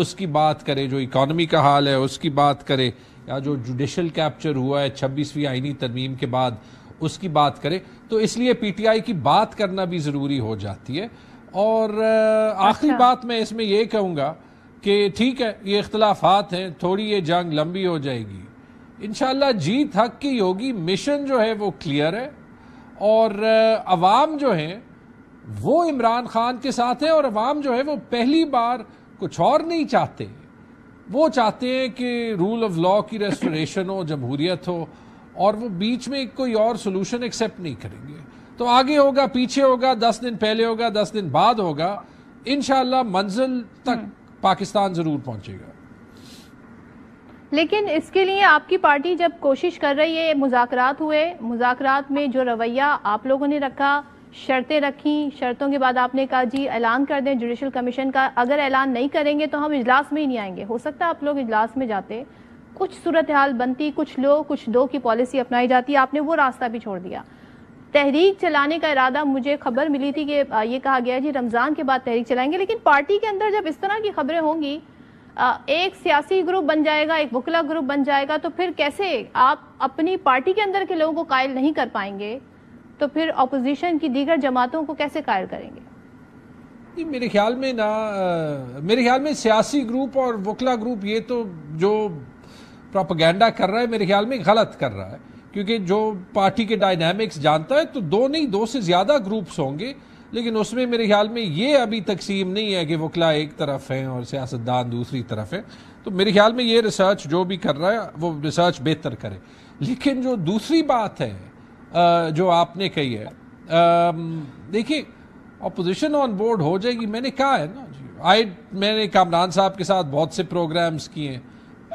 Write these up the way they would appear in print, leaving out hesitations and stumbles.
اس کی بات کرے، جو اکانومی کا حال ہے اس کی بات کرے، یا جو جوڈیشل کیپچر ہوا ہے 26ویں آئینی ترمیم کے بعد اس کی بات کرے. تو اس لیے پی ٹی آئی کی بات کرنا بھی ضروری ہو جاتی ہے. اور آخری بات میں اس میں یہ کہوں گا کہ ٹھیک ہے یہ اختلافات ہیں، تھوڑی یہ جنگ لمبی ہو جائے گی، انشاءاللہ جیت حق کی ہوگی. مشن جو ہے وہ کلیئر ہے اور عوام جو ہیں وہ عمران خان کے ساتھ ہے، اور عوام جو ہے وہ پہلی بار کچھ اور نہیں چاہتے، وہ چاہتے ہیں کہ رول آف لا کی ریسٹوریشن ہو، جمہوریت ہو، اور وہ بیچ میں کوئی اور سولوشن ایکسیپٹ نہیں کریں گے. تو آگے ہوگا، پیچھے ہوگا، 10 دن پہلے ہوگا، 10 دن بعد ہوگا، انشاءاللہ منزل تک پاکستان ضرور پہنچے گا. لیکن اس کے لیے آپ کی پارٹی جب کوشش کر رہی ہے، مذاکرات ہوئے، مذاکرات میں جو رویہ آپ لوگوں نے رکھا، شرطیں رکھیں، شرطوں کے بعد آپ نے کہا جی اعلان کر دیں جوڈیشل کمیشن کا، اگر اعلان نہیں کریں گے تو ہم اجلاس میں ہی نہیں آئیں گے. ہو سکتا ہے آپ لوگ اجلاس میں جاتے، کچھ صورتحال بنتی، کچھ لو کچھ دو کی پالیسی اپنائی جاتی، آپ نے وہ راستہ بھی چھوڑ دیا. تحریک چلانے کا ارادہ، مجھے خبر ملی تھی کہ یہ کہا گیا جی رمضان کے بعد تحریک چلائیں گے، لیکن پارٹی کے اندر جب اس طرح کی خبریں ہوں گی، ایک سیاسی گروپ بن جائے گا، ایک وکلا گروپ بن جائے گا، تو پھر کیسے آپ اپنی پارٹی کے اندر کے لوگوں کو قائل نہیں کر پائیں گے، تو پھر اپوزیشن کی دیگر جماعتوں کو کیسے قائل کریں گے؟ میرے خیال میں سیاسی گروپ اور وکلا گروپ یہ تو جو پروپیگنڈا کر رہا ہے میرے خیال میں غلط کر رہا ہے، کیونکہ جو پارٹی کے ڈائنامکس جانتا ہے تو دو سے زیادہ گروپس ہوں گے، لیکن اس میں میرے خیال میں یہ ابھی تقسیم نہیں ہے کہ وکلا ایک طرف ہیں اور سیاستدان دوسری طرف ہیں. تو میرے خیال میں یہ ریسرچ جو بھی کر رہا ہے وہ ریسرچ بہتر کرے. لیکن جو دوسری بات ہے جو آپ نے کہی ہے، دیکھیے اپوزیشن آن بورڈ ہو جائے گی، میں نے کہا ہے نا، میں نے کامران صاحب کے ساتھ بہت سے پروگرامز کیے ہیں.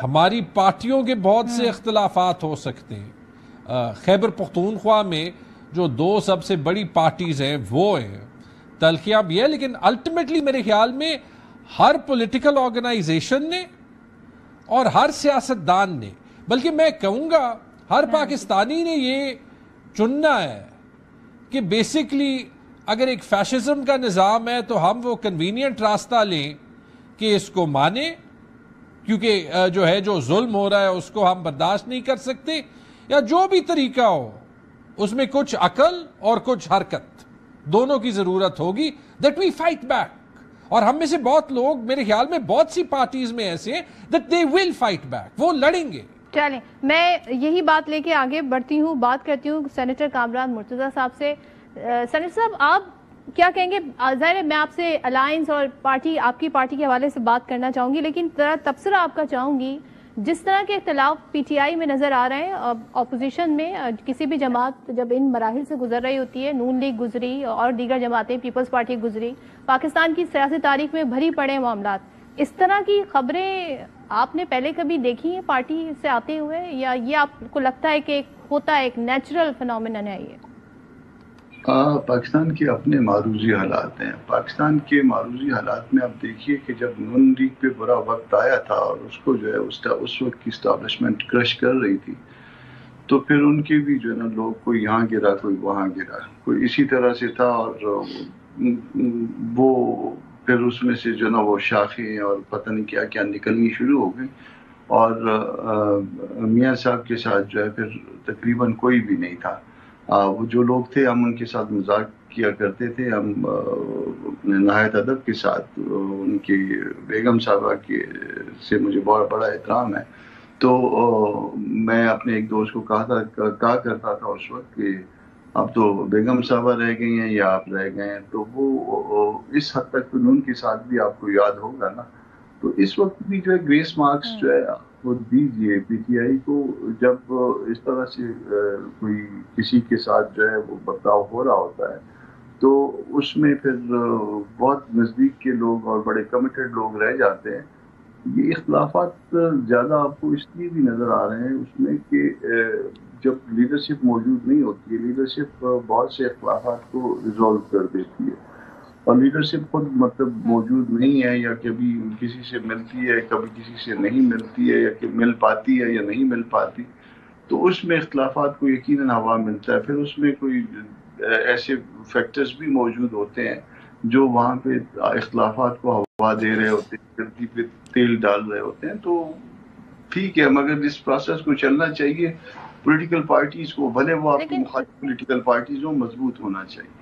ہماری پارٹیوں کے بہت سے اختلافات ہو سکتے ہیں. خیبر پختونخوا میں جو 2 سب سے بڑی پارٹیز ہیں وہ ہیں، تلخیاں بھی ہے، لیکن الٹیمیٹلی میرے خیال میں ہر پولیٹیکل آرگنائزیشن نے اور ہر سیاستدان نے، بلکہ میں کہوں گا ہر پاکستانی نے یہ چننا ہے کہ بیسکلی اگر ایک فیشزم کا نظام ہے تو ہم وہ کنوینینٹ راستہ لیں کہ اس کو مانیں، کیونکہ جو ظلم ہو رہا ہے اس کو ہم برداشت نہیں کر سکتے، یا جو بھی طریقہ ہو اس میں کچھ عقل اور کچھ حرکت دونوں کی ضرورت ہوگی. that we fight back. اور ہم میں سے بہت لوگ، میرے خیال میں بہت سی پارٹیز میں ایسے ہیں that they will fight back. وہ لڑیں گے. چلیں میں یہی بات لے کے آگے بڑھتی ہوں، بات کرتی ہوں سینیٹر کامران مرتضیٰ صاحب سے. سینیٹر صاحب آپ کیا کہیں گے؟ ظاہر ہے میں آپ سے الائنس اور پارٹی، آپ کی پارٹی کے حوالے سے بات کرنا چاہوں گی، لیکن ذرا تبصرہ آپ کا چاہوں گی. جس طرح کے اختلاف پی ٹی آئی میں نظر آ رہے ہیں، اپوزیشن میں کسی بھی جماعت جب ان مراحل سے گزر رہی ہوتی ہے، نون لیگ گزری اور دیگر جماعتیں، پیپلز پارٹی گزری، پاکستان کی سیاسی تاریخ میں بھری پڑے معاملات، اس طرح کی خبریں آپ نے پہلے کبھی دیکھی ہیں پارٹی سے آتے ہوئے، یا یہ آپ کو لگتا ہے کہ ہوتا ہے ایک نیچرل فینومینن ہے یہ؟ پاکستان کے اپنے معروضی حالات ہیں. پاکستان کے معروضی حالات میں آپ دیکھیے کہ جب نون لیگ پہ برا وقت آیا تھا اور اس کو جو ہے اس وقت کی اسٹیبلشمنٹ کرش کر رہی تھی، تو پھر ان کے بھی جو ہے نا لوگ کوئی یہاں گرا کوئی وہاں گرا، کوئی اسی طرح سے تھا، اور وہ پھر اس میں سے جو ہے نا وہ شاخیں اور پتہ نہیں کیا کیا نکلنی شروع ہو گئی، اور میاں صاحب کے ساتھ جو ہے پھر تقریباً کوئی بھی نہیں تھا. وہ جو لوگ تھے ہم ان کے ساتھ مذاق کیا کرتے تھے، ہم نہایت ادب کے ساتھ، ان کی بیگم صاحبہ سے مجھے بہت بڑا احترام ہے. تو میں اپنے ایک دوست کو کہا کرتا تھا اس وقت کہ اب تو بیگم صاحبہ رہ گئی ہیں یا آپ رہ گئے ہیں. تو وہ اس حد تک ان کے ساتھ بھی آپ کو یاد ہوگا نا. تو اس وقت بھی جو ہے گریس مارکس جو ہے وہ دیجیے پی ٹی آئی کو، جب اس طرح سے کوئی کسی کے ساتھ جو ہے وہ برتاؤ ہو رہا ہوتا ہے تو اس میں پھر بہت نزدیک کے لوگ اور بڑے کمیٹڈ لوگ رہ جاتے ہیں. یہ اختلافات زیادہ آپ کو اس لیے بھی نظر آ رہے ہیں اس میں کہ جب لیڈرشپ موجود نہیں ہوتی ہے، لیڈرشپ بہت سے اختلافات کو ریزالو کر دیتی ہے، اور لیڈرشپ خود مطلب موجود نہیں ہے، یا کبھی کسی سے ملتی ہے کبھی کسی سے نہیں ملتی ہے، یا کہ مل پاتی ہے یا نہیں مل پاتی، تو اس میں اختلافات کو یقیناً ہوا ملتا ہے. پھر اس میں کوئی ایسے فیکٹرز بھی موجود ہوتے ہیں جو وہاں پہ اختلافات کو ہوا دے رہے ہوتے ہیں، گردی پہ تیل ڈال رہے ہوتے ہیں. تو ٹھیک ہے، مگر اس پروسیس کو چلنا چاہیے. پولیٹیکل پارٹیز کو، بھلے وہ آپ کی مخالف پولیٹیکل پارٹیز ہوں، مضبوط ہونا چاہیے.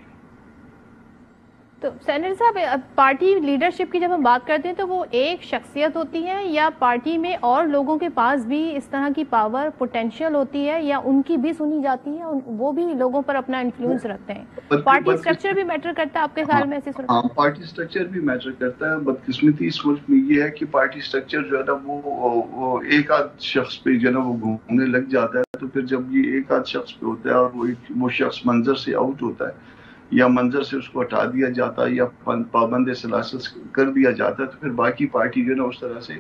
تو سینیٹر صاحب، پارٹی لیڈرشپ کی جب ہم بات کرتے ہیں تو وہ ایک شخصیت ہوتی ہے یا پارٹی میں اور لوگوں کے پاس بھی اس طرح کی پاور پوٹینشیل ہوتی ہے، یا ان کی بھی سنی جاتی ہے، وہ بھی لوگوں پر اپنا انفلوئنس رکھتے ہیں؟ پارٹی سٹرکچر بھی میٹر کرتا ہے آپ کے خیال میں ایسی صورت؟ ہاں، پارٹی سٹرکچر بھی میٹر کرتا ہے. بدقسمتی اس ملک میں یہ ہے کہ پارٹی سٹرکچر جو ہے نا وہ ایک آدھ شخص پہ جو ہے نا وہ گھومنے لگ جاتا ہے. تو پھر جب یہ ایک آدھ شخص پہ ہوتا ہے اور وہ شخص منظر سے آؤٹ ہوتا ہے یا منظر سے اس کو ہٹا دیا جاتا ہے یا پابند سلاسل کر دیا جاتا ہے، تو پھر باقی پارٹی جو ہے نا اس طرح سے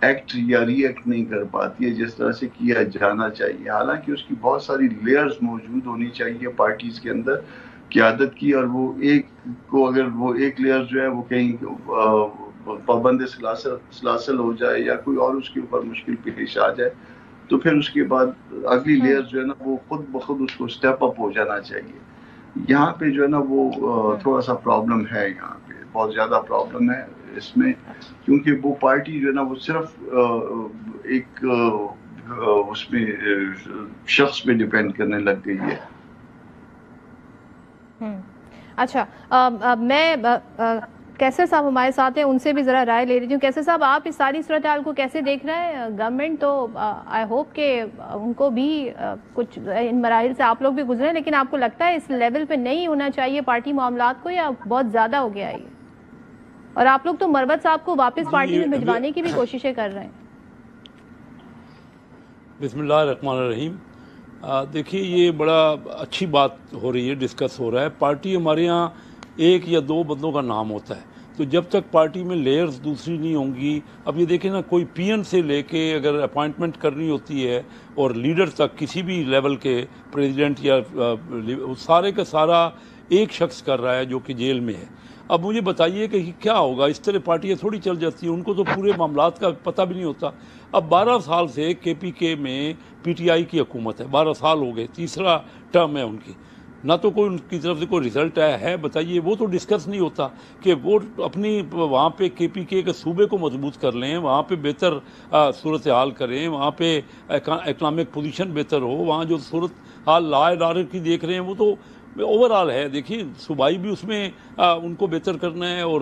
ایکٹ یا ری ایکٹ نہیں کر پاتی ہے جس طرح سے کیا جانا چاہیے. حالانکہ اس کی بہت ساری لیئرز موجود ہونی چاہیے پارٹیز کے اندر قیادت کی، اور وہ ایک کو اگر وہ ایک لیئر جو ہے وہ کہیں پابند سلاسل ہو جائے یا کوئی اور اس کے اوپر مشکل پیش آ جائے، تو پھر اس کے بعد اگلی لیئر جو ہے نا وہ خود بخود اس کو سٹیپ اپ ہو جانا چاہیے. یہاں پہ جو ہے نا وہ تھوڑا سا پرابلم ہے، یہاں پہ بہت زیادہ پرابلم ہے اس میں، کیونکہ وہ پارٹی جو ہے نا وہ صرف ایک اس میں شخص پہ ڈیپینڈ کرنے لگ گئی ہے. اچھا، میں کیسر صاحب ہمارے ساتھ ہیں، ان سے بھی ذرا رائے لے رہی ہوں. کیسر صاحب، آپ اس ساری صورتحال کو کیسے دیکھ رہے ہیں؟ گورنمنٹ تو آئی ہوپ کہ ان کو بھی کچھ ان مراحل سے آپ لوگ بھی گزرے، لیکن آپ کو لگتا ہے اس لیول پہ نہیں ہونا چاہیے پارٹی معاملات کو، یا بہت زیادہ ہو گیا یہ؟ اور آپ لوگ تو مروت صاحب کو واپس پارٹی میں بھجوانے کی بھی کوششیں کر رہے ہیں. بسم اللہ الرحمن الرحیم. دیکھیے، یہ بڑا اچھی بات ہو رہی ہے، ڈسکس ہو رہا ہے. پارٹی ہمارے ہاں ایک یا دو بندوں کا نام ہوتا ہے، تو جب تک پارٹی میں لیئرز دوسری نہیں ہوں گی، اب یہ دیکھیں نا، کوئی پی این سے لے کے اگر اپوائنٹمنٹ کرنی ہوتی ہے اور لیڈر تک کسی بھی لیول کے پریزیڈنٹ یا سارے کا سارا ایک شخص کر رہا ہے جو کہ جیل میں ہے. اب مجھے بتائیے کہ کیا ہوگا؟ اس طرح پارٹیاں تھوڑی چل جاتی ہیں، ان کو تو پورے معاملات کا پتہ بھی نہیں ہوتا. اب 12 سال سے کے پی کے میں پی ٹی آئی کی حکومت ہے، 12 سال ہو گئے، تیسرا ٹرم ہے ان کی. نہ تو کوئی ان کی طرف سے کوئی رزلٹ ہے بتائیے. وہ تو ڈسکس نہیں ہوتا کہ وہ اپنی وہاں پہ کے پی کے صوبے کو مضبوط کر لیں، وہاں پہ بہتر صورتحال کریں، وہاں پہ اکنامک پوزیشن بہتر ہو. وہاں جو صورتحال لا اینڈ آرڈر کی دیکھ رہے ہیں وہ تو اوور آل ہے. دیکھیے، صوبائی بھی اس میں ان کو بہتر کرنا ہے اور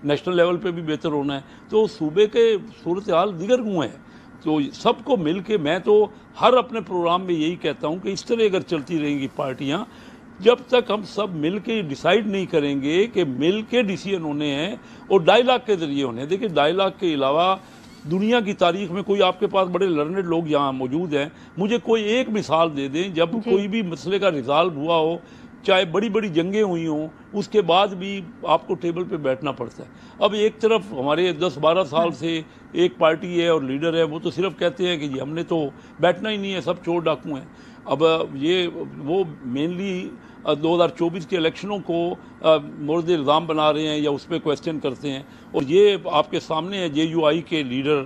نیشنل لیول پہ بھی بہتر ہونا ہے. تو صوبے کے صورتحال دیگر گوں ہیں. تو سب کو مل کے، میں تو ہر اپنے پروگرام میں یہی کہتا ہوں کہ اس طرح اگر چلتی رہیں گی پارٹیاں، جب تک ہم سب مل کے ڈیسائیڈ نہیں کریں گے کہ مل کے ڈیسیجن ہونے ہیں اور ڈائیلاگ کے ذریعے ہونے ہیں. دیکھیں، ڈائیلاگ کے علاوہ دنیا کی تاریخ میں کوئی، آپ کے پاس بڑے لرنڈ لوگ یہاں موجود ہیں، مجھے کوئی ایک مثال دے دیں جب کوئی بھی مسئلے کا ریزالو ہوا ہو، چاہے بڑی بڑی جنگیں ہوئی ہوں، اس کے بعد بھی آپ کو ٹیبل پہ بیٹھنا پڑتا ہے. اب ایک طرف ہمارے 10-12 سال سے ایک پارٹی ہے اور لیڈر ہے، وہ تو صرف کہتے ہیں کہ جی ہم نے تو بیٹھنا ہی نہیں ہے، سب چور ڈاکو ہیں. اب یہ وہ مینلی 2024 کے الیکشنوں کو مورد الزام بنا رہے ہیں یا اس پہ کویسچن کرتے ہیں. اور یہ آپ کے سامنے ہے، جے یو آئی کے لیڈر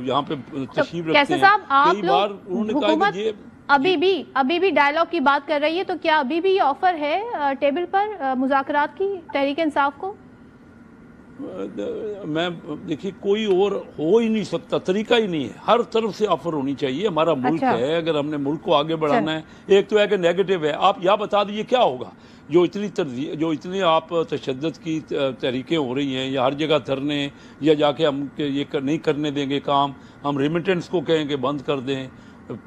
یہاں پہ تشریف رکھتے ہیں. کئی بار انہوں نے کہا کہ یہ ابھی بھی ڈائیلاگ کی بات کر رہی ہے، تو کیا ابھی بھی یہ آفر ہے ٹیبل پر مذاکرات کی تحریک انصاف کو؟ میں دیکھیے، کوئی اور ہو ہی نہیں سکتا، طریقہ ہی نہیں ہے. ہر طرف سے آفر ہونی چاہیے. ہمارا ملک ہے، اگر ہم نے ملک کو آگے بڑھانا ہے. ایک تو ہے کہ نیگیٹو ہے، آپ یا بتا دیجیے کیا ہوگا. جو اتنی آپ تشدد کی تحریکیں ہو رہی ہیں، یا ہر جگہ دھرنے، یا جا کے ہم یہ نہیں کرنے دیں گے کام، ہم ریمیٹنس کو کہیں کہ بند کر دیں،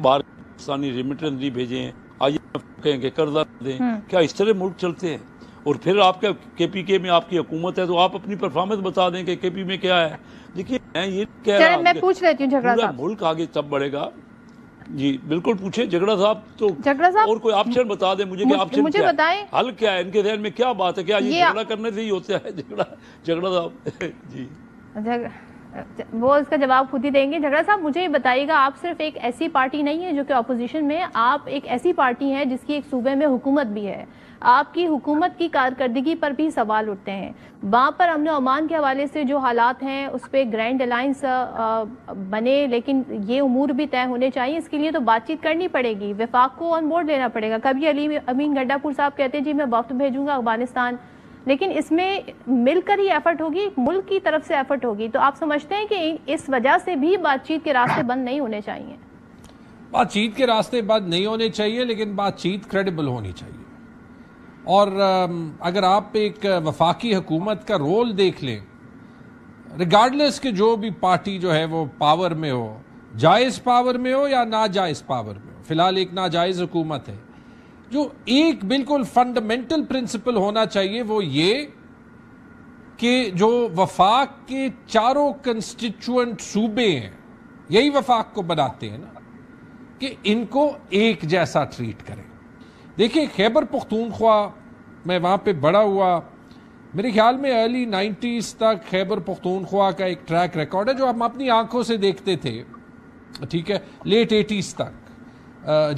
باہر پاکستانی ریمیٹنس نہیں بھیجیں، IMF کہیں کہ قرضہ دیں. کیا اس طرح ملک چلتے ہیں؟ اور پھر آپ کا کے پی کے میں آپ کی حکومت ہے تو آپ اپنی پرفارمنس بتا دیں کہ کے پی میں کیا ہے. دیکھیے، میں یہ کہہ رہا ہوں، میں پوچھ لیتی ہوں جھگڑا صاحب، ملک آگے تب بڑھے گا. جی بالکل پوچھیں جھگڑا صاحب. تو اور کوئی آپشن بتا دیں مجھے کہ آپشن کیا ہے، حل کیا ہے، ان کے ذہن میں کیا بات ہے. کیا یہ جھگڑا کرنے سے ہی ہوتا ہے جھگڑا صاحب؟ جی وہ اس کا جواب خود ہی دیں گے. جھگڑا صاحب، مجھے یہ بتائیے گا، آپ صرف ایک ایسی پارٹی نہیں ہے جو کہ اپوزیشن میں، آپ ایک ایسی پارٹی ہیں جس کی ایک صوبے میں حکومت بھی ہے. آپ کی حکومت کی کارکردگی پر بھی سوال اٹھتے ہیں. وہاں پر امن و امان کے حوالے سے جو حالات ہیں اس پہ گرینڈ الائنس بنے، لیکن یہ امور بھی طے ہونے چاہیے. اس کے لیے تو بات چیت کرنی پڑے گی، وفاق کو آن بورڈ لینا پڑے گا. کبھی امین گنڈا پور صاحب کہتے ہیں جی میں وفد بھیجوں گا افغانستان، لیکن اس میں مل کر ہی ایفرٹ ہوگی، ایک ملک کی طرف سے ایفرٹ ہوگی. تو آپ سمجھتے ہیں کہ اس وجہ سے بھی بات چیت کے راستے بند نہیں ہونے چاہیے؟ بات چیت کے راستے بند نہیں ہونے چاہیے، لیکن بات چیت کریڈیبل ہونی چاہیے. اور اگر آپ ایک وفاقی حکومت کا رول دیکھ لیں، ریگارڈلیس کہ جو بھی پارٹی جو ہے وہ پاور میں ہو، جائز پاور میں ہو یا ناجائز پاور میں ہو، فی الحال ایک ناجائز حکومت ہے، جو ایک بالکل فنڈامنٹل پرنسپل ہونا چاہیے وہ یہ کہ جو وفاق کے چاروں کنسٹیچوئنٹ صوبے ہیں، یہی وفاق کو بناتے ہیں نا، کہ ان کو ایک جیسا ٹریٹ کریں. دیکھیں خیبر پختونخوا، میں وہاں پہ بڑا ہوا، میرے خیال میں ارلی 90s تک خیبر پختونخوا کا ایک ٹریک ریکارڈ ہے جو ہم اپنی آنکھوں سے دیکھتے تھے، ٹھیک ہے، لیٹ 80s تک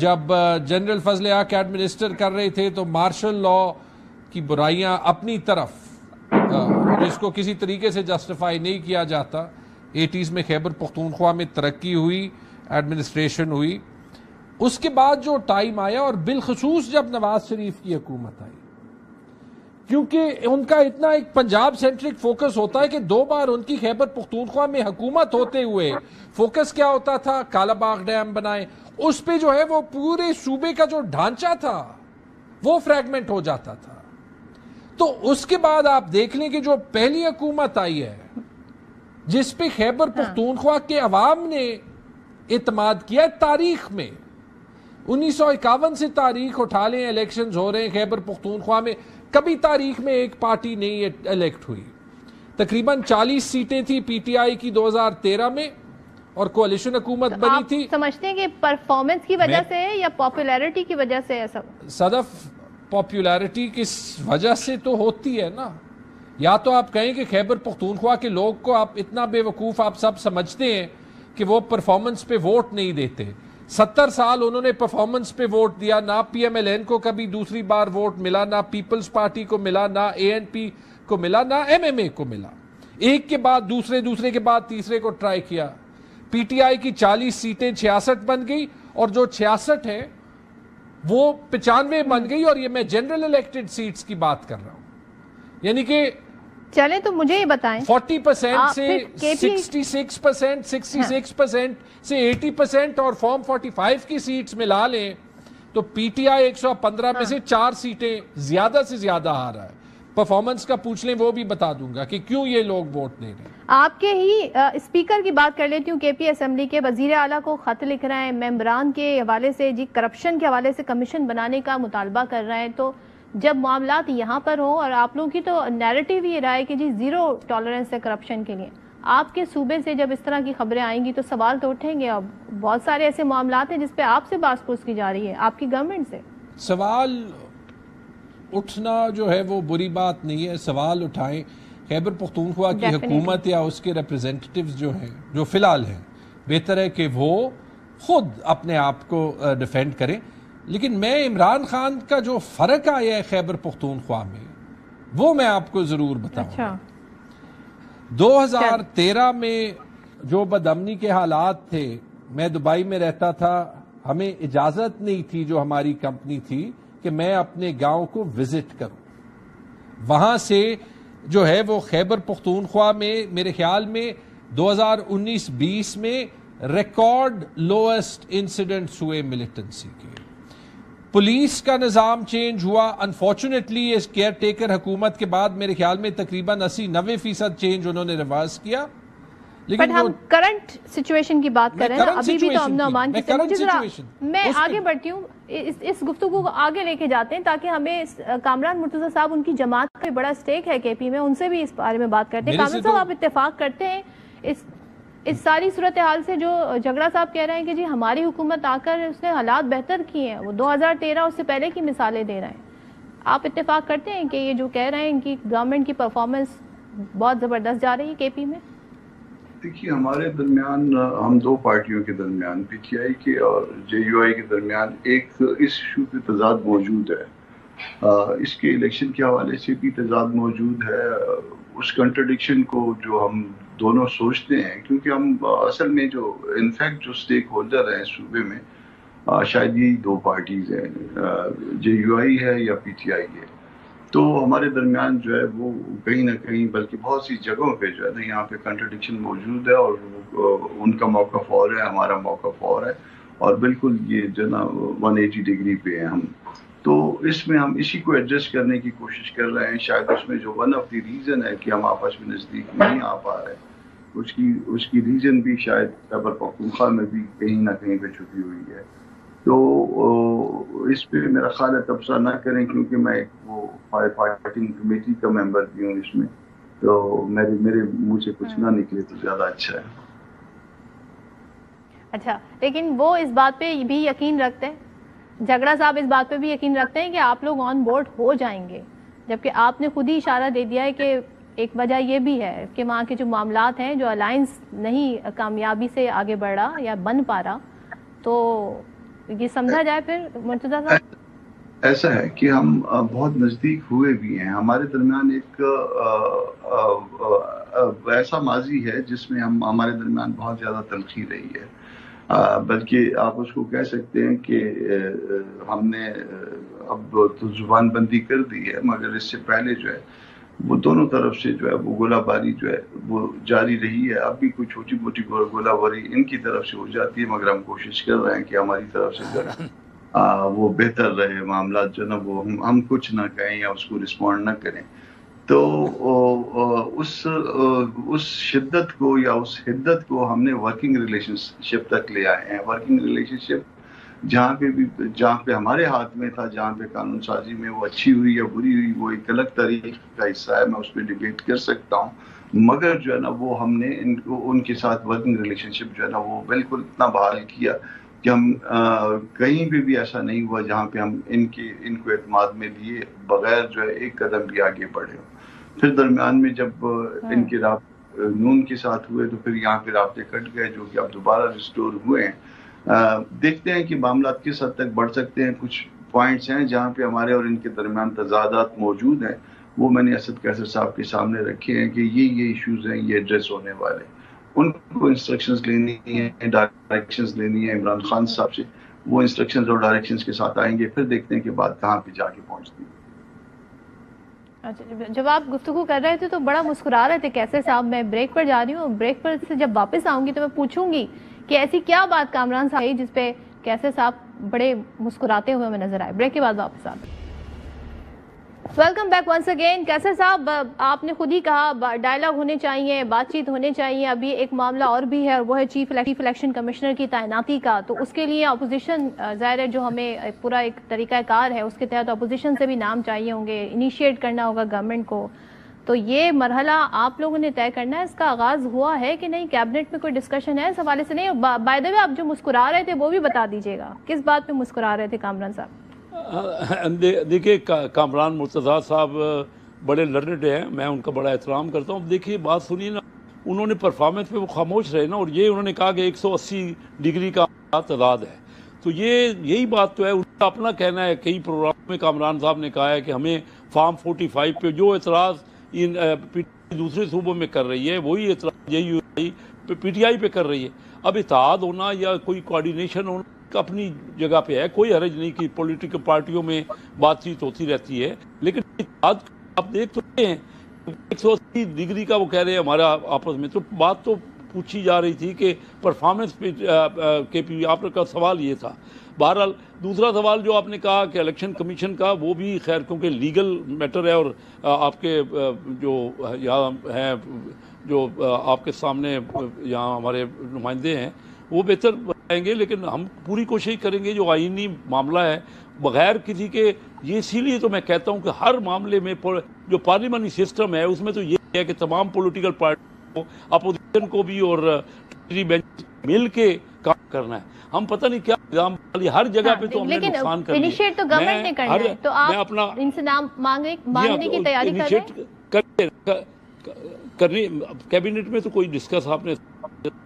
جب جنرل فضل حق ایڈمنسٹر کر رہے تھے تو مارشل لا کی برائیاں اپنی طرف، جس کو کسی طریقے سے جسٹیفائی نہیں کیا جاتا، 80s میں خیبر پختونخوا میں ترقی ہوئی، ایڈمنسٹریشن ہوئی. اس کے بعد جو ٹائم آیا، اور بالخصوص جب نواز شریف کی حکومت آئی، کیونکہ ان کا اتنا ایک پنجاب سینٹرک فوکس ہوتا ہے کہ 2 بار ان کی خیبر پختونخوا میں حکومت ہوتے ہوئے فوکس کیا ہوتا تھا؟ کالا باغ ڈیم بنائے. اس پہ جو ہے وہ پورے صوبے کا جو ڈھانچہ تھا وہ فریگمنٹ ہو جاتا تھا. تو اس کے بعد آپ دیکھ لیں کہ جو پہلی حکومت آئی ہے جس پہ خیبر پختونخوا کے عوام نے اعتماد کیا تاریخ میں، 1951 سے تاریخ اٹھا لیں، الیکشنز ہو رہے ہیں خیبر پختونخوا میں، کبھی تاریخ میں ایک پارٹی نہیں الیکٹ ہوئی. تقریباً 40 سیٹیں تھی پی ٹی آئی کی 2013 میں، اور کوalition حکومت بنی تھی. آپ سمجھتے ہیں کہ پرفارمنس کی وجہ سے ہے یا پاپولیرٹی کی وجہ سے ایسا؟ صدف پاپولیرٹی کس وجہ سے تو ہوتی ہے نا. یا تو آپ کہیں کہ خیبر پختونخوا کے لوگ کو آپ اتنا بے وقوف آپ سب سمجھتے ہیں کہ وہ پرفارمنس پہ ووٹ نہیں دیتے. 70 سال انہوں نے پرفارمنس پہ ووٹ دیا، نہ پی ایم ایل این کو کبھی دوسری بار ووٹ ملا، نہ پیپلز پارٹی کو ملا، نہ اے این پی کو ملا، نہ ایم ایم اے کو ملا. ایک کے بعد دوسرے کے بعد تیسرے کو ٹرائی کیا. پی ٹی آئی کی 40 سیٹیں 66 بن گئی، اور جو 66 ہیں وہ 95 بن گئی، اور یہ میں جنرل الیکٹڈ سیٹس کی بات کر رہا ہوں. یعنی کہ چلیں تو مجھے یہ بتائیں 40% سے 66%، 66% سے 80%، اور فارم 45 کی سیٹس ملا لیں تو پی ٹی آئی 115 میں سے 4 سیٹیں زیادہ سے زیادہ آ رہا ہے. پرفارمنس کا پوچھ لیں وہ بھی بتا دوں گا کہ کیوں یہ لوگ ووٹ نہیں رہے. آپ کے ہی اسپیکر کی بات کر لیتی ہوں. کے پی اسمبلی کے وزیر اعلیٰ کو خط لکھ رہے ہیں ممبران کے حوالے سے، جی کرپشن کے حوالے سے کمیشن بنانے کا مطالبہ کر رہے ہیں. تو جب معاملات یہاں پر ہوں، اور آپ لوگوں کی تو نیریٹو یہ رہا ہے کہ جی 0 ٹالرنس ہے کرپشن کے لیے، آپ کے صوبے سے جب اس طرح کی خبریں آئیں گی تو سوال تو اٹھیں گے. اب بہت سارے ایسے معاملات ہیں جس پہ آپ سے بات پوچھ کی جا رہی ہے آپ کی گورنمنٹ سے. سوال اٹھنا جو ہے وہ بری بات نہیں ہے، سوال اٹھائیں. خیبر پختونخوا کی حکومت یا اس کے ریپرزینٹیٹیوز جو ہیں، جو فی الحال ہیں، بہتر ہے کہ وہ خود اپنے آپ کو ڈیفینڈ کریں. لیکن میں عمران خان کا جو فرق آیا ہے خیبر پختونخوا میں وہ میں آپ کو ضرور بتاؤں. 2013 میں جو بدامنی کے حالات تھے، میں دبئی میں رہتا تھا، ہمیں اجازت نہیں تھی جو ہماری کمپنی تھی کہ میں اپنے گاؤں کو وزٹ کروں. وہاں سے جو ہے وہ خیبر پختونخوا میں میرے خیال میں 2019-20 میں ریکارڈ لوئسٹ انسیڈنٹس ہوئے ملیٹنسی کے. پولیس کا نظام چینج ہوا، انفارچونیٹلی اس کیئر ٹیکر حکومت کے بعد میرے خیال میں تقریباً 80-90% چینج انہوں نے ریورس کیا. لیکن ہم کرنٹ سچویشن کی بات کر رہے ہیں، ابھی بھی تو امن و امان کی سچویشن. میں آگے بڑھتی ہوں، اس گفتگو کو آگے لے کے جاتے ہیں تاکہ ہمیں کامران مرتضی صاحب، ان کی جماعت کا بڑا سٹیک ہے کے پی میں، ان سے بھی اس بارے میں بات کرتے ہیں. کامران صاحب آپ اتفاق کرتے ہیں اس ساری صورتحال سے جو جھگڑا صاحب کہہ رہے ہیں کہ جی ہماری حکومت آ کر اس نے حالات بہتر کیے ہیں، وہ 2013 اس سے پہلے کی مثالیں دے رہے ہیں، آپ اتفاق کرتے ہیں کہ یہ جو کہہ رہے ہیں ان کی گورنمنٹ کی پرفارمنس بہت زبردست جا رہی ہے کے پی میں؟ دیکھیے ہمارے درمیان، ہم 2 پارٹیوں کے درمیان، پی ٹی آئی کے اور جے یو آئی کے درمیان ایک اس ایشو پہ تضاد موجود ہے. اس کے الیکشن کے حوالے سے بھی تضاد موجود ہے. اس کنٹرڈکشن کو جو ہم دونوں سوچتے ہیں، کیونکہ ہم اصل میں جو انفیکٹ جو سٹیک ہولڈر ہیں صوبے میں، شاید یہی 2 پارٹیز ہیں، جے یو آئی ہے یا پی ٹی آئی ہے. تو ہمارے درمیان جو ہے وہ کہیں نہ کہیں بلکہ بہت سی جگہوں پہ جو ہے نا یہاں پہ کنٹرڈکشن موجود ہے، اور ان کا موقف اور ہے، ہمارا موقف اور ہے، اور بالکل یہ جو ہے نا 180 ڈگری پہ ہیں ہم. تو اس میں ہم اسی کو ایڈجسٹ کرنے کی کوشش کر رہے ہیں. شاید اس میں جو ون آف دی ریزن ہے کہ ہم آپس میں نزدیک نہیں آ پا رہے، اس کی ریزن بھی شاید خیبر پختونخوا میں بھی کہیں نہ کہیں پہ چھپی ہوئی ہے. تو اس پہ میرا خیال ہے تبصرہ نہ کریں، کیونکہ میں وہ فائٹنگ کمیٹی کا ممبر بھی ہوں اس میں، تو میرے منہ سے کچھ نہ نکلے تو زیادہ اچھا ہے. اچھا، لیکن وہ اس بات پہ بھی یقین رکھتے ہیں، جھگڑا صاحب اس بات پہ بھی یقین رکھتے ہیں کہ آپ لوگ آن بورڈ ہو جائیں گے، جبکہ آپ نے خود ہی اشارہ دے دیا ہے کہ ایک وجہ یہ بھی ہے کہ وہاں کے جو معاملات ہیں، جو الائنس نہیں کامیابی سے آگے بڑھ رہا یا بن پا رہا، تو یہ سمجھا جائے پھر مرتضی صاحب؟ ایسا ہے کہ ہم بہت نزدیک ہوئے بھی ہیں. ہمارے درمیان ایک ایسا ماضی ہے جس میں ہمارے درمیان بہت زیادہ تلخی رہی ہے، بلکہ آپ اس کو کہہ سکتے ہیں کہ ہم نے اب تو زبان بندی کر دی ہے، مگر اس سے پہلے جو ہے وہ دونوں طرف سے جو ہے وہ گولہ باری جو ہے وہ جاری رہی ہے. اب بھی کوئی چھوٹی موٹی گولہ باری ان کی طرف سے ہو جاتی ہے، مگر ہم کوشش کر رہے ہیں کہ ہماری طرف سے جو ہے وہ بہتر رہے معاملات، جو نا وہ ہم کچھ نہ کہیں یا اس کو رسپونڈ نہ کریں. تو اس شدت کو یا اس حدت کو ہم نے ورکنگ ریلیشن شپ تک لے آئے ہیں. ورکنگ ریلیشن شپ جہاں پہ ہمارے ہاتھ میں تھا، جہاں پہ قانون سازی میں وہ اچھی ہوئی یا بری ہوئی وہ ایک الگ تاریخ کا حصہ ہے، میں اس پہ ڈبیٹ کر سکتا ہوں، مگر جو ہے نا وہ ہم نے ان کے ساتھ ورکنگ ریلیشن شپ جو ہے نا وہ بالکل اتنا بحال کیا کہ ہم کہیں بھی ایسا نہیں ہوا جہاں پہ ہم ان کو اعتماد میں لیے بغیر جو ہے ایک قدم بھی آگے بڑھے. پھر درمیان میں جب ان کے نون کے ساتھ ہوئے تو پھر یہاں پہ رابطے کٹ گئے، جو کہ اب دوبارہ ریسٹور ہوئے ہیں. دیکھتے ہیں کہ معاملات کس حد تک بڑھ سکتے ہیں. کچھ پوائنٹس ہیں جہاں پہ ہمارے اور ان کے درمیان تضادات موجود ہیں، وہ میں نے اسد قیصر صاحب کے سامنے رکھے ہیں کہ یہ ایشوز ہیں، یہ ایڈریس ہونے والے. ان کو انسٹرکشنز لینی ہے، ڈائریکشنز لینی ہے عمران خان صاحب سے. وہ انسٹرکشنز اور ڈائریکشنز کے ساتھ آئیں گے، پھر دیکھتے ہیں کہ بات کہاں پہ جا کے پہنچتی ہے. اچھا، جب آپ گفتگو کر رہے تھے تو بڑا مسکرا رہے تھے کیسر صاحب. میں بریک پر جا رہی ہوں، بریک پر سے جب واپس آؤں گی تو میں پوچھوں گی کہ ایسی کیا بات کامران صاحب جس پہ کیسر صاحب بڑے مسکراتے ہوئے ہمیں نظر آئے. بریک کے بعد واپس آتے ہیں. Welcome back once again. Qaiser صاحب، آپ نے خود ہی کہا ڈائلاگ ہونے چاہیے، بات چیت ہونے چاہیے. ابھی ایک معاملہ اور بھی ہے، اور وہ ہے چیف الیکشن کمشنر کی تعیناتی کا. تو اس کے لیے اپوزیشن ظاہر ہے جو ہمیں پورا ایک طریقہ کار ہے، اس کے تحت اپوزیشن سے بھی نام چاہیے ہوں گے، انیشیٹ کرنا ہوگا گورنمنٹ کو. تو یہ مرحلہ آپ لوگوں نے طے کرنا ہے. اس کا آغاز ہوا ہے کہ نہیں؟ کیبنٹ میں کوئی ڈسکشن ہے اس حوالے سے؟ نہیں، بائی دا وے آپ جو مسکرا رہے تھے وہ بھی بتا دیجیے گا، کس بات پہ مسکرا رہے تھے کامران صاحب؟ دیکھیے، کامران مرتضیٰ صاحب بڑے لرنڈ ہیں، میں ان کا بڑا احترام کرتا ہوں. دیکھیے بات سنیے نا، انہوں نے پرفارمنس پہ وہ خاموش رہے نا، اور یہ انہوں نے کہا کہ 180 ڈگری کا تعداد ہے. تو یہی بات تو ہے، ان کا اپنا کہنا ہے. کئی پروگرام میں کامران صاحب نے کہا ہے کہ ہمیں فارم 45 پہ جو اعتراض پی ٹی آئی دوسرے صوبوں میں کر رہی ہے وہی اعتراض یہی پی ٹی آئی پہ کر رہی ہے. اب اتحاد ہونا یا کوئی کوارڈینیشن ہونا اپنی جگہ پہ ہے، کوئی حرج نہیں کہ پولیٹیکل پارٹیوں میں بات چیت ہوتی رہتی ہے، لیکن اتحاد آپ دیکھ سکتے ہیں 180 ڈگری کا وہ کہہ رہے ہیں ہمارا آپس میں. تو بات تو پوچھی جا رہی تھی کہ پرفارمنس پہ کے پی آپ کا سوال یہ تھا. بہرحال دوسرا سوال جو آپ نے کہا کہ الیکشن کمیشن کا، وہ بھی خیر کیونکہ لیگل میٹر ہے، اور آپ کے جو یہاں ہیں جو آپ کے سامنے یہاں ہمارے نمائندے ہیں وہ بہتر بتائیں گے، لیکن ہم پوری کوشش کریں گے. جو آئینی معاملہ ہے بغیر کسی کے، یہ اسی لیے تو میں کہتا ہوں کہ ہر معاملے میں جو پارلیمانی سسٹم ہے اس میں تو یہ ہے کہ تمام پولیٹیکل پارٹیوں کو، اپوزیشن کو بھی اور بینچ مل کے کام کرنا ہے. ہم پتہ نہیں کیا نظام ہر جگہ پہ تو ہم نے نقصان کر لیکن انیشیٹ تو گورنمنٹ نے کرنا ہے، تو آپ ان سے نام مانگنے کی تیاری کر رہے ہیں؟ کرنی کیبنٹ میں تو کوئی ڈسکس آپ نے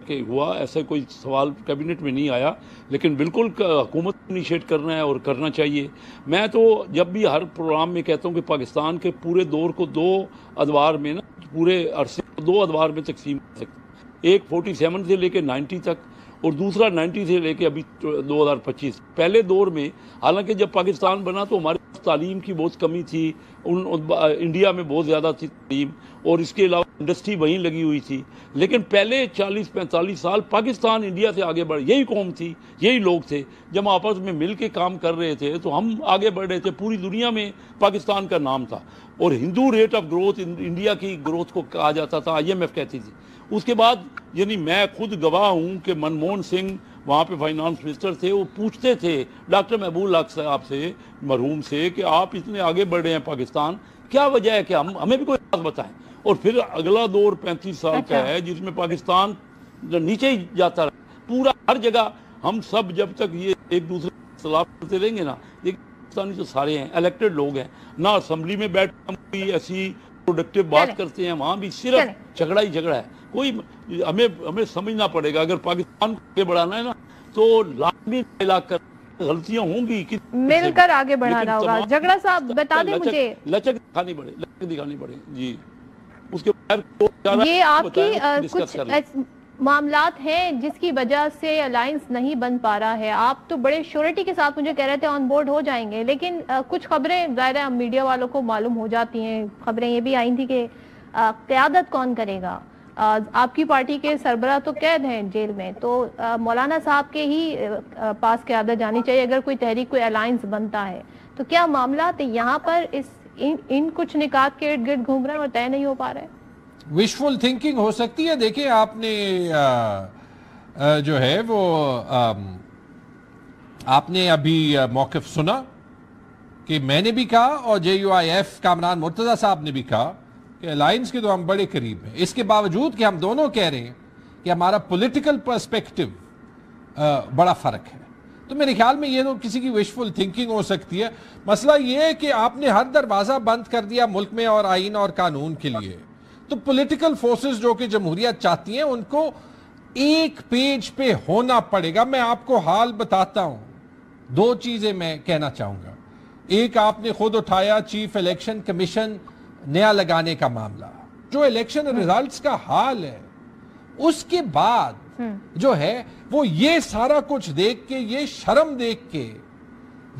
کہ ہوا، ایسا کوئی سوال کیبنٹ میں نہیں آیا، لیکن بالکل حکومت انیشیٹ کرنا ہے اور کرنا چاہیے. میں تو جب بھی ہر پروگرام میں کہتا ہوں کہ پاکستان کے پورے دور کو 2 ادوار میں نا، پورے عرصے کو 2 ادوار میں تقسیم کر سکتے ہیں. ایک 47 سے لے کے 90 تک، اور دوسرا 90 سے لے کے ابھی 2025. پہلے دور میں حالانکہ جب پاکستان بنا تو ہمارے تعلیم کی بہت کمی تھی، انڈیا میں بہت زیادہ تھی تعلیم، اور اس کے علاوہ انڈسٹری وہیں لگی ہوئی تھی. لیکن پہلے 40-45 سال پاکستان انڈیا سے آگے بڑھ، یہی قوم تھی، یہی لوگ تھے. جب آپس میں مل کے کام کر رہے تھے تو ہم آگے بڑھ رہے تھے. پوری دنیا میں پاکستان کا نام تھا، اور ہندو ریٹ آف گروتھ انڈیا کی گروتھ کو کہا جاتا تھا، IMF کہتی تھی. اس کے بعد یعنی میں خود گواہ ہوں کہ منموہن سنگھ وہاں پہ فائنانس منسٹر تھے، وہ پوچھتے تھے ڈاکٹر محبوب الحق صاحب سے، مرحوم سے، کہ آپ اتنے آگے بڑھ رہے ہیں پاکستان، کیا وجہ ہے کہ ہمیں بھی کوئی بات بتائیں. اور پھر اگلا دور 35 سال کا ہے جس میں پاکستان نیچے ہی جاتا رہا پورا ہر جگہ. ہم سب جب تک یہ ایک دوسرے خلاف کرتے رہیں گے نا، یہ پاکستانی جو سارے ہیں الیکٹڈ لوگ ہیں، نہ اسمبلی میں بیٹھ ہم کوئی ایسی پروڈکٹیو بات کرتے ہیں، وہاں بھی صرف جھگڑا ہی جھگڑا ہے. کوئی ہمیں سمجھنا پڑے گا اگر پاکستان کو آگے بڑھانا ہے نا تو لازمی علاق کر غلطیاں ہوں گی، مل کر آگے بڑھانا ہوگا. جھگڑا صاحب بتا دیں مجھے، لچک دکھانی پڑے. جی اس کے بعد یہ آپ کی کچھ معاملات ہیں جس کی وجہ سے الائنس نہیں بن پا رہا ہے. آپ تو بڑے شیورٹی کے ساتھ مجھے کہہ رہے تھے آن بورڈ ہو جائیں گے، لیکن کچھ خبریں ظاہر ہے میڈیا والوں کو معلوم ہو جاتی ہیں. خبریں یہ بھی آئی تھی کہ قیادت کون کرے گا. آپ کی پارٹی کے سربراہ تو قید ہیں جیل میں، تو مولانا صاحب کے ہی پاس قیادت جانی چاہیے اگر کوئی تحریک، کوئی الائنس بنتا ہے. تو کیا معاملات یہاں پر ان کچھ نکات کے ارد گرد گھوم رہے ہیں اور طے نہیں ہو پا رہے؟ وشفل تھنکنگ ہو سکتی ہے. دیکھیں آپ نے جو ہے وہ آپ نے ابھی موقف سنا کہ میں نے بھی کہا اور JUIF کامران مرتضیٰ صاحب نے بھی کہا کہ الائنس کے تو ہم بڑے قریب ہیں. اس کے باوجود کہ ہم دونوں کہہ رہے ہیں کہ ہمارا پولیٹیکل پرسپیکٹو بڑا فرق ہے. تو میرے خیال میں یہ تو کسی کی وشفل تھنکنگ ہو سکتی ہے. مسئلہ یہ ہے کہ آپ نے ہر دروازہ بند کر دیا ملک میں اور آئین اور قانون کے لیے. تو پولیٹیکل فورسز جو کہ جمہوریت چاہتی ہیں ان کو ایک پیج پہ ہونا پڑے گا. میں آپ کو حال بتاتا ہوں. 2 چیزیں میں کہنا چاہوں گا. ایک آپ نے خود اٹھایا چیف الیکشن کمیشن نیا لگانے کا معاملہ، جو الیکشن ریزلٹس کا حال ہے. اس کے بعد جو ہے وہ یہ سارا کچھ دیکھ کے، یہ شرم دیکھ کے،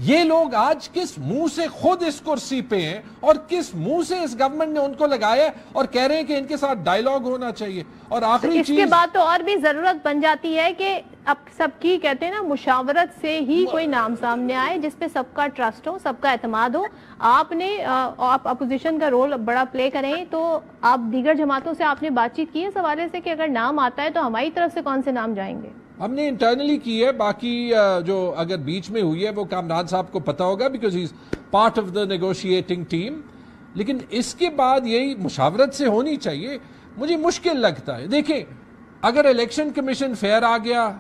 یہ لوگ آج کس منہ سے خود اس کرسی پہ ہیں اور کس منہ سے اس گورنمنٹ نے ان کو لگایا اور کہہ رہے ہیں کہ ان کے ساتھ ڈائیلاگ ہونا چاہیے. اور آخری اس کے بعد تو اور بھی ضرورت بن جاتی ہے کہ اب سب کی کہتے ہیں نا مشاورت سے ہی کوئی نام سامنے آئے جس پہ سب کا ٹرسٹ ہو، سب کا اعتماد ہو. آپ اپوزیشن کا رول بڑا پلے کریں، تو آپ دیگر جماعتوں سے آپ نے بات چیت کی ہے اس حوالے سے کہ اگر نام آتا ہے تو ہماری طرف سے کون سے نام جائیں گے؟ ہم نے انٹرنلی کی ہے. باقی جو اگر بیچ میں ہوئی ہے وہ کامران صاحب کو پتا ہوگا because he is part of the negotiating team. لیکن اس کے بعد یہی مشاورت سے ہونی چاہیے. مجھے مشکل لگتا ہے. دیکھیں اگر الیکشن کمیشن فیئر آ گیا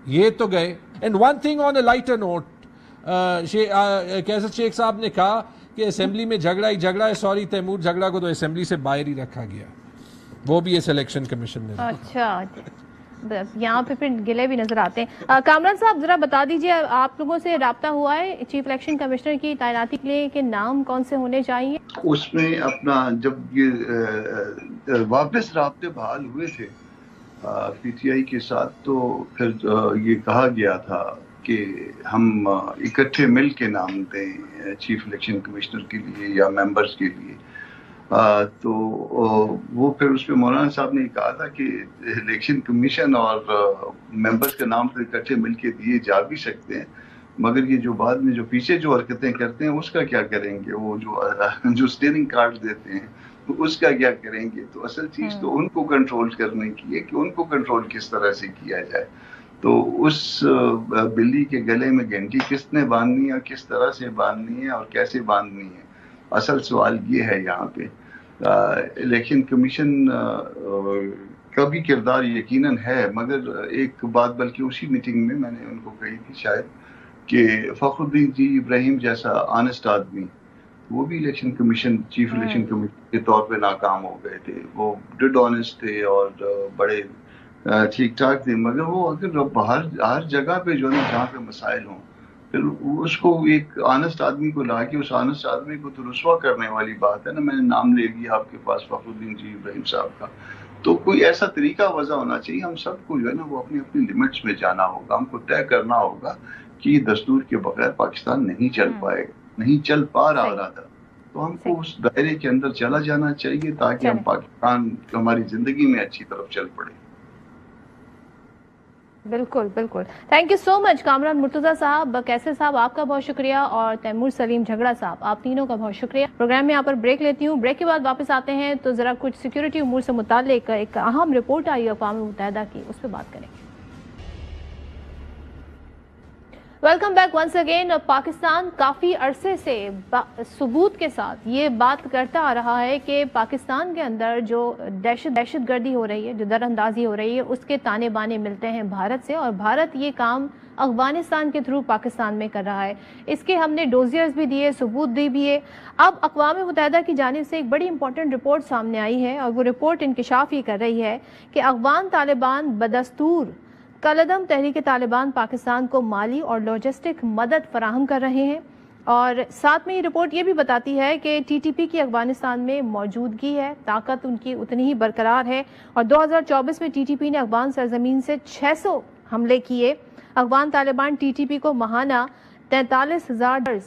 یہ تو گئے. And one thing on a lighter note, Qaiser Sheikh صاحب نے کہا کہ اسمبلی میں جھگڑا ہی جھگڑا ہے. سوری تیمور، جھگڑا کو تو اسمبلی سے باہر ہی رکھا گیا، وہ بھی اس الیکشن کمیشن نے. اچھا، یہاں پہ پھر گلے بھی نظر آتے ہیں. کامران صاحب ذرا بتا دیجئے، آپ لوگوں سے رابطہ ہوا ہے چیف الیکشن کمشنر کی تعیناتی کے لیے کہ نام کون سے ہونے چاہیے؟ اس میں اپنا جب یہ واپس رابطے بحال ہوئے تھے PTI کے ساتھ، تو پھر یہ کہا گیا تھا کہ ہم اکٹھے مل کے نام دیں چیف الیکشن کمشنر کے لیے یا ممبرز کے لیے. تو وہ پھر اس پہ مولانا صاحب نے کہا تھا کہ الیکشن کمیشن اور ممبرز کا نام پھر اکٹھے مل کے دیے جا بھی سکتے ہیں، مگر یہ جو بعد میں جو پیچھے جو حرکتیں کرتے ہیں اس کا کیا کریں گے؟ وہ جو اسٹیئرنگ کارڈ دیتے ہیں اس کا کیا کریں گے؟ تو اصل چیز تو ان کو کنٹرول کرنے کی ہے کہ ان کو کنٹرول کس طرح سے کیا جائے. تو اس بلی کے گلے میں گھنٹی کس نے باندھنی ہے، کس طرح سے باندھنی ہے اور کیسے باندھنی ہے، اصل سوال یہ ہے یہاں پہ. الیکشن کمیشن کا بھی کردار یقیناً ہے، مگر ایک بات بلکہ اسی میٹنگ میں نے ان کو کہی تھی شاید کہ فخر الدین جی ابراہیم جیسا آنےسٹ آدمی وہ بھی election commission chief election commission کے طور پہ ناکام ہو گئے تھے. وہ ڈیڈ آنےسٹ تھے اور بڑے ٹھیک ٹھاک تھے، مگر وہ اگر ہر جگہ پہ جو ہے نا جہاں پہ مسائل ہوں پھر اس کو ایک آنےسٹ آدمی کو لا کے اس آنےسٹ آدمی کو تو رسوا کرنے والی بات ہے نا. میں نے نام لے لیا آپ کے پاس فخر الدین جی ابراہیم صاحب کا. تو کوئی ایسا طریقہ وضع ہونا چاہیے. ہم سب کو جو ہے نا وہ اپنی اپنی لمٹس میں جانا ہوگا. ہم کو طے کرنا ہوگا کہ دستور کے بغیر پاکستان نہیں چل پائے گا. نہیں چل پا رہا تھا. تو ہم کو اس دائرے کے اندر چلا جانا چاہیے تاکہ ہم پاکستان ہماری زندگی میں اچھی طرف چل پڑے. بالکل بالکل. تھینک یو سو مچ کامران مرتضیٰ صاحب. کیسر صاحب آپ کا بہت شکریہ, اور تیمور سلیم جھگڑا صاحب آپ تینوں کا بہت شکریہ. پروگرام میں یہاں پر بریک لیتی ہوں, بریک کے بعد واپس آتے ہیں تو ذرا کچھ سیکیورٹی امور سے متعلق ایک اہم رپورٹ آئی اقوام متحدہ کی, اس پہ بات کریں گے. Welcome back once again. Pakistan کافی عرصے سے ثبوت کے ساتھ یہ بات کرتا آ رہا ہے کہ پاکستان کے اندر جو دہشت گردی ہو رہی ہے, جو در اندازی ہو رہی ہے, اس کے تانے بانے ملتے ہیں بھارت سے, اور بھارت یہ کام افغانستان کے تھرو پاکستان میں کر رہا ہے. اس کے ہم نے ڈوزیئرز بھی دیے, ثبوت دی بھی ہے. اب اقوام متحدہ کی جانب سے ایک بڑی امپورٹنٹ رپورٹ سامنے آئی ہے, اور وہ رپورٹ انکشاف یہ کر رہی ہے کہ افغان طالبان بدستور کالعدم تحریک طالبان پاکستان کو مالی اور لاجسٹک مدد فراہم کر رہے ہیں. اور ساتھ میں یہ رپورٹ یہ بھی بتاتی ہے کہ ٹی ٹی پی کی افغانستان میں موجودگی ہے, طاقت ان کی اتنی ہی برقرار ہے, اور 2024 میں ٹی ٹی پی نے افغان سرزمین سے 600 حملے کیے. Afghan Taliban T T P کو ماہانہ $43,000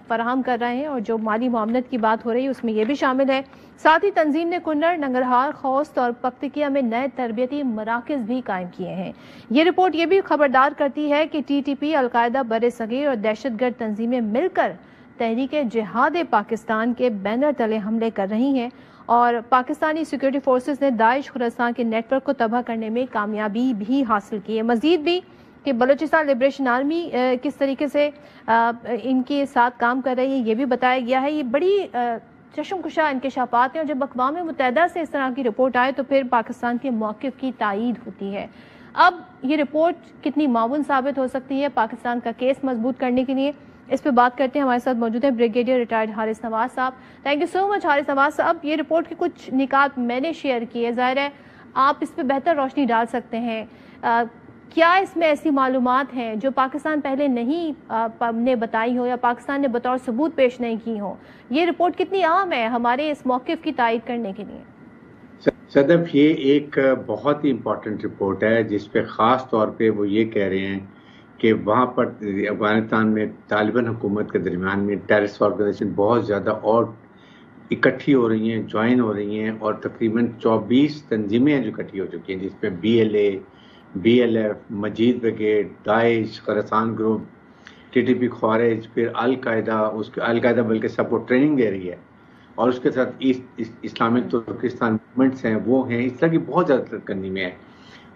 فراہم کر رہے ہیں, اور جو مالی معاونت کی بات ہو رہی ہے اس میں یہ بھی شامل ہے. ساتھ ہی تنظیم نے کنڑ, ننگرہار, خوست اور پکتیکیا میں نئے تربیتی مراکز بھی قائم کیے ہیں. یہ رپورٹ یہ بھی خبردار کرتی ہے کہ ٹی ٹی پی, القاعدہ بر صغیر اور دہشت گرد تنظیمیں مل کر تحریک جہاد پاکستان کے بینر تلے حملے کر رہی ہیں, اور پاکستانی سیکورٹی فورسز نے داعش خراسان کے نیٹ ورک کو تباہ کرنے میں کامیابی بھی حاصل کی ہے. مزید بھی کہ بلوچستان لبریشن آرمی کس طریقے سے ان کے ساتھ کام کر رہی ہے یہ بھی بتایا گیا ہے. یہ بڑی چشم کشا انکشافات ہیں, اور جب اقوام متحدہ سے اس طرح کی رپورٹ آئے تو پھر پاکستان کے موقف کی تائید ہوتی ہے. اب یہ رپورٹ کتنی معاون ثابت ہو سکتی ہے پاکستان کا کیس مضبوط کرنے کے لیے, اس پہ بات کرتے ہیں. ہمارے ساتھ موجود ہیں بریگیڈیئر ریٹائرڈ حارث نواز صاحب. تھینک یو سو مچ حارث نواز صاحب. یہ رپورٹ کے کچھ نکات میں نے شیئر کیے, ظاہر ہے آپ اس پہ بہتر روشنی ڈال سکتے ہیں. کیا اس میں ایسی معلومات ہیں جو پاکستان پہلے نہیں نے بتائی ہو, یا پاکستان نے بطور ثبوت پیش نہیں کی ہو؟ یہ رپورٹ کتنی اہم ہے ہمارے اس موقف کی تائید کرنے کے لیے؟ صدف, یہ ایک بہت ہی امپورٹنٹ رپورٹ ہے جس پہ خاص طور پہ وہ یہ کہہ رہے ہیں کہ وہاں پر افغانستان میں طالبان حکومت کے درمیان میں ٹیررسٹ آرگنائزیشن بہت زیادہ اور اکٹھی ہو رہی ہیں, جوائن ہو رہی ہیں, اور تقریباً 24 تنظیمیں ہیں جو اکٹھی ہو چکی ہیں, جس پہ BLA, BLF, مجید بریگیڈ, داعش, خراسان گروپ, TTP خوارج, پھر القاعدہ بلکہ سب کو ٹریننگ دے رہی ہے, اور اس کے ساتھ اسلامک ترکستان موومنٹس ہیں, وہ ہیں. اس طرح کی بہت زیادہ سرگرمی میں ہے,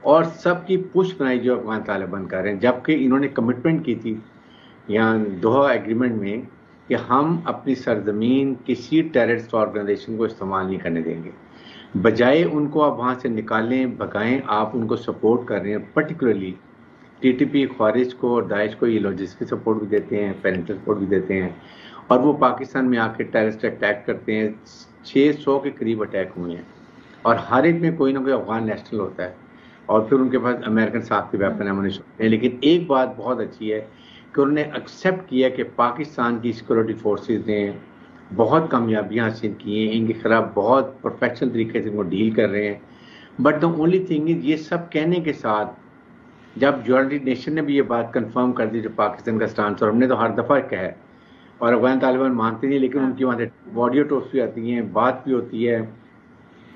اور سب کی پش بنائی جو افغان طالبان کر رہے ہیں, جبکہ انہوں نے کمٹمنٹ کی تھی یہاں دوحہ ایگریمنٹ میں کہ ہم اپنی سرزمین کسی ٹیررسٹ آرگنائزیشن کو استعمال نہیں کرنے دیں گے. بجائے ان کو آپ وہاں سے نکالیں, بھگائیں, آپ ان کو سپورٹ کر رہے ہیں. پرٹیکولرلی TTP خوارج کو اور داعش کو یہ لاجسٹک سپورٹ بھی دیتے ہیں, فائنینشیل سپورٹ بھی دیتے ہیں, اور وہ پاکستان میں آ کے ٹیررسٹ اٹیک کرتے ہیں. 600 کے قریب اٹیک ہوئے ہیں, اور ہر ایک میں کوئی نہ کوئی افغان نیشنل ہوتا ہے, اور پھر ان کے پاس امریکن صاحب کے ویپن ایمونیشن ہوتے ہیں. لیکن ایک بات بہت اچھی ہے کہ انہوں نے ایکسیپٹ کیا کہ پاکستان کی سیکورٹی فورسز نے بہت کامیابیاں حاصل کی ہیں, ان کے خلاف بہت پروفیشنل طریقے سے وہ ڈیل کر رہے ہیں. But the only thing is, یہ سب کہنے کے ساتھ جب یونائٹڈ نیشن نے بھی یہ بات کنفرم کر دی جو پاکستان کا سٹانس, اور ہم نے تو ہر دفعہ کہا ہے, اور افغان طالبان مانتے نہیں, لیکن ان کی وہاں سے آڈیو ٹوکس بھی آتی ہیں, بات بھی ہوتی ہے,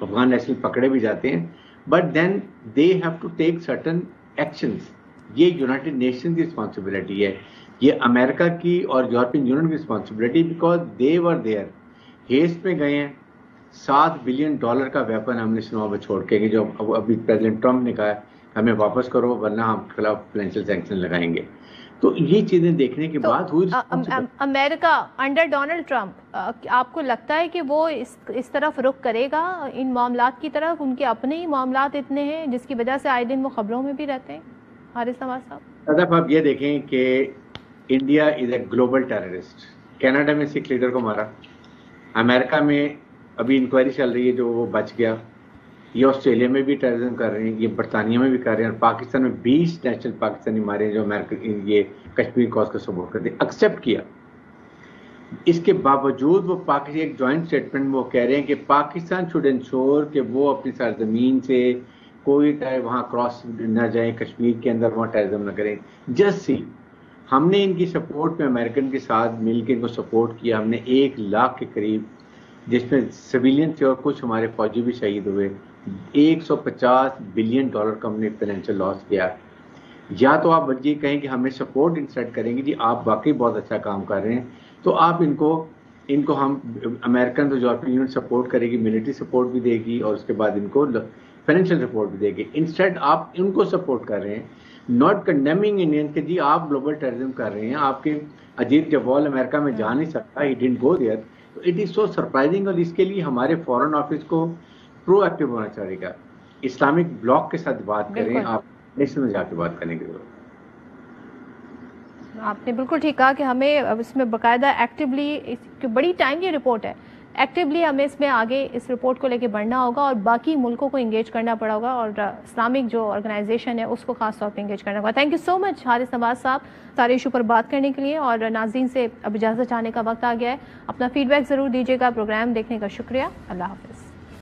افغان نیشنل پکڑے بھی جاتے ہیں, but then they have to take certain actions. یہ یونائٹڈ نیشن کی رسپانسبلٹی ہے, یہ امریکہ کی اور یورپین یونین کی responsibility, because they were there. ہیسٹ میں گئے ہیں, $7 بلین کا ویپن ہم نے سنوا چھوڑ کے, جو ابھی پریزیڈنٹ ٹرمپ نے کہا ہمیں واپس کرو ورنہ ہم خلاف فائنینشیل سینکشن لگائیں گے. تو یہ چیزیں دیکھنے کے بعد ہوئی. امریکہ انڈر ڈونلڈ ٹرمپ, آپ کو لگتا ہے کہ وہ اس طرف رخ کرے گا ان معاملات کی طرف؟ ان کے اپنے ہی معاملات اتنے ہیں جس کی وجہ سے آئے دن وہ خبروں میں بھی رہتے ہیں. حارث نواز صاحب, آپ یہ دیکھیں کہ India is a global terrorist. Canada میں سکھ لیڈر کو مارا, امریکہ میں ابھی انکوائری چل رہی ہے جو وہ بچ گیا, یہ آسٹریلیا میں بھی ٹیررزم کر رہے ہیں, یہ برطانیہ میں بھی کر رہے ہیں, اور پاکستان میں 20 نیشنل پاکستانی مارے ہیں جو امریکہ یہ کشمیر کاز کو سپورٹ کرتے ہیں. ایکسیپٹ کیا, اس کے باوجود وہ پاکستان ایک جوائنٹ اسٹیٹمنٹ میں وہ کہہ رہے ہیں کہ پاکستان شوڈ انشور کہ وہ اپنی سرزمین سے کوئی وہاں کراس نہ جائیں, کشمیر کے اندر وہاں ٹیررزم نہ کریں. جسٹ سی ہم نے ان کی سپورٹ میں امریکن کے ساتھ مل کے ان کو سپورٹ کیا. ہم نے 1 لاکھ کے قریب، جس میں سویلین تھے اور کچھ ہمارے فوجی بھی شہید ہوئے، $150 بلین کا ہم نے فائنینشیل لاس کیا. یا تو آپ یہ کہیں کہ ہمیں سپورٹ انسٹرٹ کریں گے، جی آپ واقعی بہت اچھا کام کر رہے ہیں، تو آپ ان کو ہم امریکن تو یورپین یونین سپورٹ کرے گی، ملٹری سپورٹ بھی دے گی اور اس کے بعد ان کو فائنینشیل سپورٹ بھی دے گی. انسٹیڈ آپ ان کو سپورٹ کر رہے ہیں، ناٹ کنڈیمنگ انڈین کہ جی آپ گلوبل ٹیررزم کر رہے ہیں. آپ کے اجیت ڈوال امریکہ میں جا نہیں سکتا، ہی ڈنٹ گو دیئر. تو اٹ از سو سرپرائزنگ، اور اس کے لیے ہمارے فارن آفس کو پرو ایکٹیو ہونا چاہیے گا. اسلامک بلاک کے ساتھ بات کریں، آپ نیشنل میں جا کے بات کرنے کی ضرورت. آپ نے بالکل ٹھیک کہا کہ ہمیں اس میں باقاعدہ ایکٹیولی، بڑی ٹائم کی رپورٹ ہے، ایکٹیولی ہمیں اس میں آگے اس رپورٹ کو لے کے بڑھنا ہوگا اور باقی ملکوں کو انگیج کرنا پڑا ہوگا، اور اسلامک جو آرگنائزیشن ہے اس کو خاص طور پہ انگیج کرنا ہوگا. تھینک یو سو مچ حارث نواز صاحب سارے ایشو پر بات کرنے کے لیے، اور ناظرین سے اب اجازت چاہنے کا وقت آ گیا ہے. اپنا فیڈ بیک ضرور دیجیے گا. پروگرام دیکھنے کا شکریہ. اللہ حافظ.